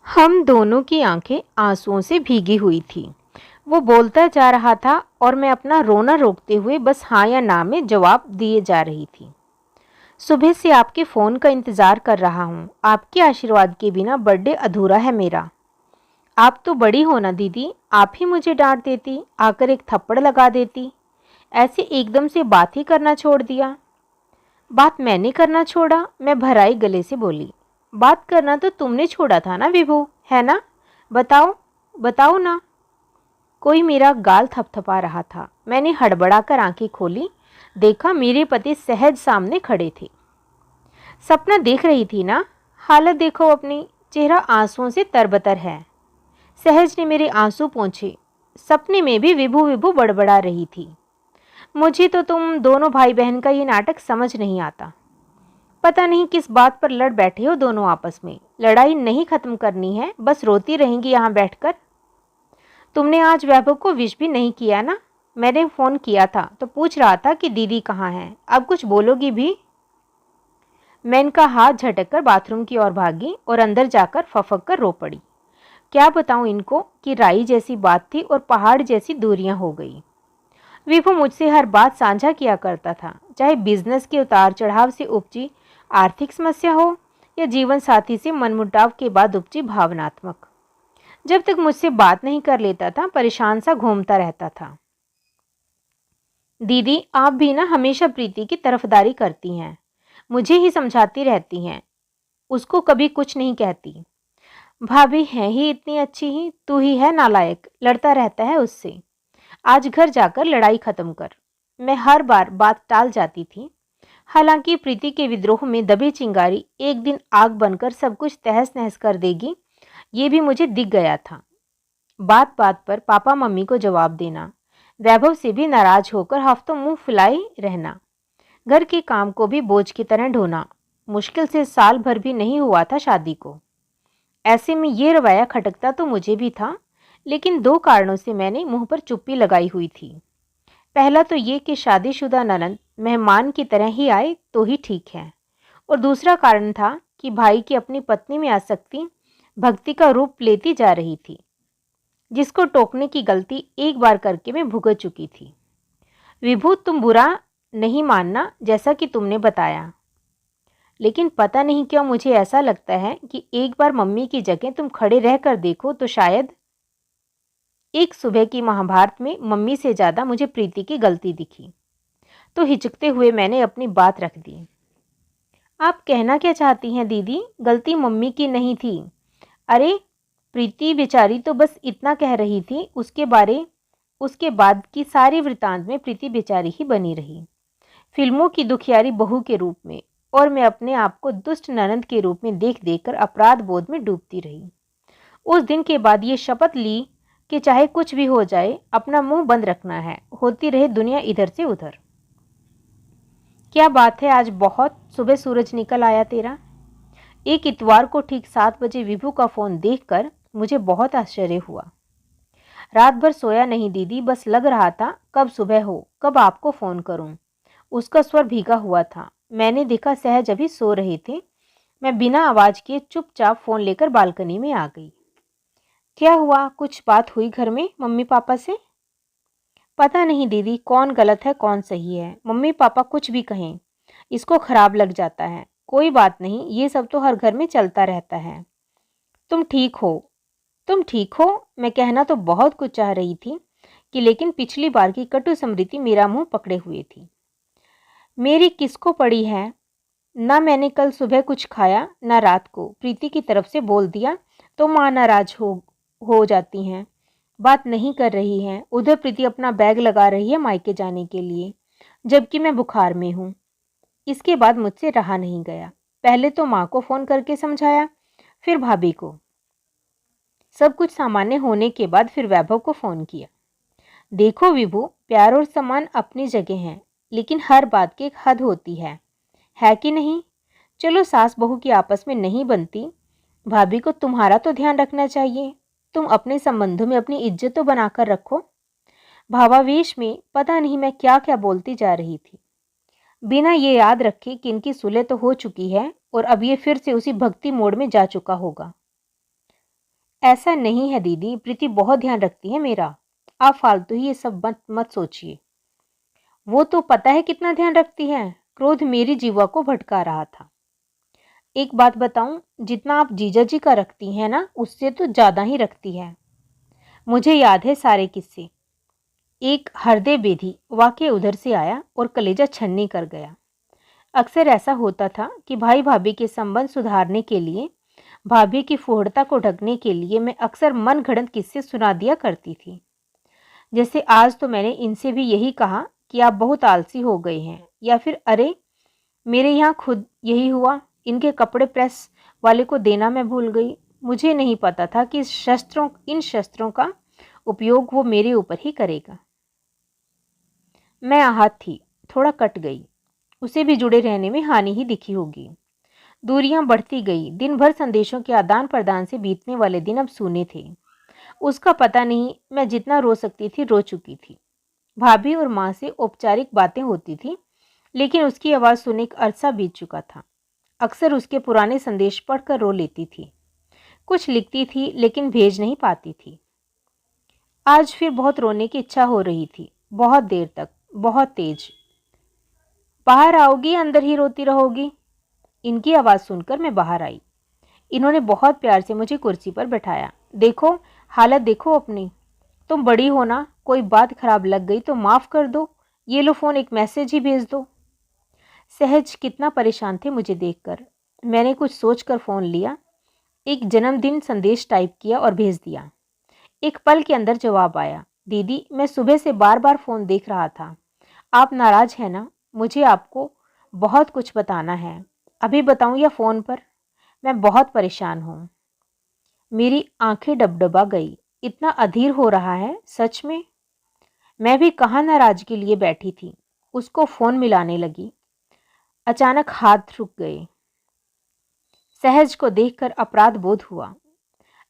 हम दोनों की आंखें आंसुओं से भीगी हुई थी। वो बोलता जा रहा था और मैं अपना रोना रोकते हुए बस हाँ या ना में जवाब दिए जा रही थी। सुबह से आपके फ़ोन का इंतज़ार कर रहा हूँ। आपके आशीर्वाद के बिना बर्थडे अधूरा है मेरा। आप तो बड़ी हो ना दीदी, आप ही मुझे डांट देती, आकर एक थप्पड़ लगा देती। ऐसे एकदम से बात ही करना छोड़ दिया। बात मैंने करना छोड़ा? मैं भराई गले से बोली। बात करना तो तुमने छोड़ा था ना विभू, है ना? बताओ, बताओ ना। कोई मेरा गाल थपथपा रहा था। मैंने हड़बड़ाकर आंखें खोली, देखा मेरे पति सहज सामने खड़े थे। सपना देख रही थी ना? हालत देखो अपनी, चेहरा आंसुओं से तरबतर है। सहज ने मेरे आंसू पोंछे। सपने में भी विभू विभू बड़बड़ा रही थी। मुझे तो तुम दोनों भाई बहन का ये नाटक समझ नहीं आता। पता नहीं किस बात पर लड़ बैठे हो दोनों आपस में। लड़ाई नहीं खत्म करनी है, बस रोती रहेंगी यहाँ बैठकर। तुमने आज वैभव को विश भी नहीं किया ना? मैंने फ़ोन किया था तो पूछ रहा था कि दीदी कहाँ है। अब कुछ बोलोगी भी? मैं इनका हाथ झटक कर बाथरूम की ओर भागी और अंदर जाकर फफक कर रो पड़ी। क्या बताऊं इनको कि राई जैसी बात थी और पहाड़ जैसी दूरियां हो गई। विभू मुझसे हर बात साझा किया करता था, चाहे बिजनेस के उतार चढ़ाव से उपजी आर्थिक समस्या हो या जीवन साथी से मनमुटाव के बाद उपजी भावनात्मक। जब तक मुझसे बात नहीं कर लेता था परेशान सा घूमता रहता था। दीदी आप भी ना हमेशा प्रीति की तरफदारी करती हैं, मुझे ही समझाती रहती हैं, उसको कभी कुछ नहीं कहती। भाभी है ही इतनी अच्छी, ही तू ही है नालायक, लड़ता रहता है उससे। आज घर जाकर लड़ाई खत्म कर। मैं हर बार बात टाल जाती थी। हालांकि प्रीति के विद्रोह में दबी चिंगारी एक दिन आग बनकर सब कुछ तहस नहस कर देगी, ये भी मुझे दिख गया था। बात बात पर पापा मम्मी को जवाब देना, वैभव से भी नाराज होकर हफ्तों मुंह फुलाई रहना, घर के काम को भी बोझ की तरह ढोना। मुश्किल से साल भर भी नहीं हुआ था शादी को। ऐसे में ये रवैया खटकता तो मुझे भी था, लेकिन दो कारणों से मैंने मुंह पर चुप्पी लगाई हुई थी। पहला तो ये कि शादीशुदा ननद मेहमान की तरह ही आए तो ही ठीक है, और दूसरा कारण था कि भाई की अपनी पत्नी में आसक्ति भक्ति का रूप लेती जा रही थी, जिसको टोकने की गलती एक बार करके मैं भुगत चुकी थी। विभू तुम बुरा नहीं मानना जैसा कि तुमने बताया, लेकिन पता नहीं क्यों मुझे ऐसा लगता है कि एक बार मम्मी की जगह तुम खड़े रहकर देखो तो शायद। एक सुबह की महाभारत में मम्मी से ज़्यादा मुझे प्रीति की गलती दिखी, तो हिचकते हुए मैंने अपनी बात रख दी। आप कहना क्या चाहती हैं दीदी? गलती मम्मी की नहीं थी। अरे प्रीति बेचारी तो बस इतना कह रही थी, उसके बाद की सारी वृतांत में प्रीति बेचारी ही बनी रही, फिल्मों की दुखियारी बहू के रूप में, और मैं अपने आप को दुष्ट ननद के रूप में देख देकर अपराध बोध में डूबती रही। उस दिन के बाद ये शपथ ली कि चाहे कुछ भी हो जाए अपना मुंह बंद रखना है, होती रहे दुनिया इधर से उधर। क्या बात है, आज बहुत सुबह सूरज निकल आया तेरा। एक इतवार को ठीक 7 बजे विभू का फोन देखकर मुझे बहुत आश्चर्य हुआ। रात भर सोया नहीं दीदी, बस लग रहा था कब सुबह हो, कब आपको फोन करूं। उसका स्वर भीगा हुआ था। मैंने देखा सहज अभी सो रहे थे। मैं बिना आवाज किए चुपचाप फोन लेकर बालकनी में आ गई। क्या हुआ, कुछ बात हुई घर में मम्मी पापा से? पता नहीं दीदी, कौन गलत है कौन सही है। मम्मी पापा कुछ भी कहें इसको खराब लग जाता है। कोई बात नहीं, ये सब तो हर घर में चलता रहता है। तुम ठीक हो? तुम ठीक हो? मैं कहना तो बहुत कुछ चाह रही थी कि लेकिन पिछली बार की कटु स्मृति मेरा मुंह पकड़े हुए थी। मेरी किसको पड़ी है? ना मैंने कल सुबह कुछ खाया ना रात को। प्रीति की तरफ से बोल दिया तो माँ नाराज हो जाती हैं, बात नहीं कर रही हैं। उधर प्रीति अपना बैग लगा रही है मायके जाने के लिए, जबकि मैं बुखार में हूँ। इसके बाद मुझसे रहा नहीं गया। पहले तो माँ को फ़ोन करके समझाया, फिर भाभी को। सब कुछ सामान्य होने के बाद फिर वैभव को फ़ोन किया। देखो विभू, प्यार और सम्मान अपनी जगह हैं, लेकिन हर बात की एक हद होती है कि नहीं? चलो सास बहू की आपस में नहीं बनती, भाभी को तुम्हारा तो ध्यान रखना चाहिए। तुम अपने संबंधों में अपनी इज्जत तो बनाकर रखो। भावावेश में पता नहीं मैं क्या क्या बोलती जा रही थी, बिना ये याद रखे कि इनकी सुलह तो हो चुकी है और अब ये फिर से उसी भक्ति मोड में जा चुका होगा। ऐसा नहीं है दीदी, प्रीति बहुत ध्यान रखती है मेरा। आप फालतू ही ये सब मत मत सोचिए। वो तो पता है कितना ध्यान रखती है। क्रोध मेरी जीवा को भटका रहा था। एक बात बताऊं, जितना आप जीजा जी का रखती हैं ना, उससे तो ज्यादा ही रखती है। मुझे याद है सारे किस्से। एक हृदय बेधी वाकई उधर से आया और कलेजा छन्नी कर गया। अक्सर ऐसा होता था कि भाई भाभी के संबंध सुधारने के लिए, भाभी की फूहड़ता को ढकने के लिए मैं अक्सर मन घड़ंत किस्से सुना दिया करती थी। जैसे आज तो मैंने इनसे भी यही कहा कि आप बहुत आलसी हो गए हैं, या फिर अरे मेरे यहाँ खुद यही हुआ, इनके कपड़े प्रेस वाले को देना मैं भूल गई। मुझे नहीं पता था कि इन शस्त्रों का उपयोग वो मेरे ऊपर ही करेगा। मैं आहत थी, थोड़ा कट गई। उसे भी जुड़े रहने में हानि ही दिखी होगी। दूरियां बढ़ती गई। दिन भर संदेशों के आदान प्रदान से बीतने वाले दिन अब सूने थे। उसका पता नहीं, मैं जितना रो सकती थी रो चुकी थी। भाभी और माँ से औपचारिक बातें होती थी, लेकिन उसकी आवाज़ सुनने का अरसा बीत चुका था। अक्सर उसके पुराने संदेश पढ़कर रो लेती थी। कुछ लिखती थी लेकिन भेज नहीं पाती थी। आज फिर बहुत रोने की इच्छा हो रही थी, बहुत देर तक, बहुत तेज। बाहर आओगी, अंदर ही रोती रहोगी? इनकी आवाज़ सुनकर मैं बाहर आई। इन्होंने बहुत प्यार से मुझे कुर्सी पर बैठाया। देखो, हालत देखो अपनी। तुम बड़ी हो ना, कोई बात खराब लग गई तो माफ़ कर दो। ये लो फ़ोन, एक मैसेज ही भेज दो। सहज कितना परेशान थे मुझे देखकर। मैंने कुछ सोचकर फ़ोन लिया, एक जन्मदिन संदेश टाइप किया और भेज दिया। एक पल के अंदर जवाब आया। दीदी, मैं सुबह से बार बार फ़ोन देख रहा था। आप नाराज़ हैं ना? मुझे आपको बहुत कुछ बताना है। अभी बताऊं या फ़ोन पर? मैं बहुत परेशान हूँ। मेरी आंखें डबडबा गई। इतना अधीर हो रहा है सच में? मैं भी कहाँ नाराज़गी लिए बैठी थी। उसको फ़ोन मिलाने लगी। अचानक हाथ रुक गए। सहज को देखकर अपराध बोध हुआ।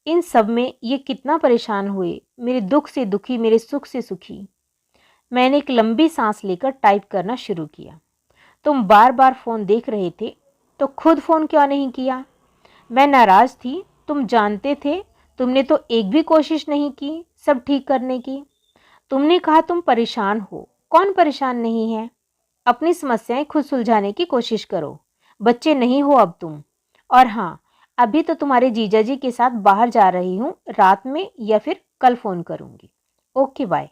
इन सब में ये कितना परेशान हुए, मेरे दुख से दुखी, मेरे सुख से सुखी। मैंने एक लंबी सांस लेकर टाइप करना शुरू किया। तुम बार बार फ़ोन देख रहे थे तो खुद फ़ोन क्यों नहीं किया? मैं नाराज़ थी, तुम जानते थे। तुमने तो एक भी कोशिश नहीं की सब ठीक करने की। तुमने कहा तुम परेशान हो। कौन परेशान नहीं है? अपनी समस्याएं खुद सुलझाने की कोशिश करो। बच्चे नहीं हो अब तुम। और हाँ, अभी तो तुम्हारे जीजा जी के साथ बाहर जा रही हूँ, रात में या फिर कल फ़ोन करूँगी। Okay, bye.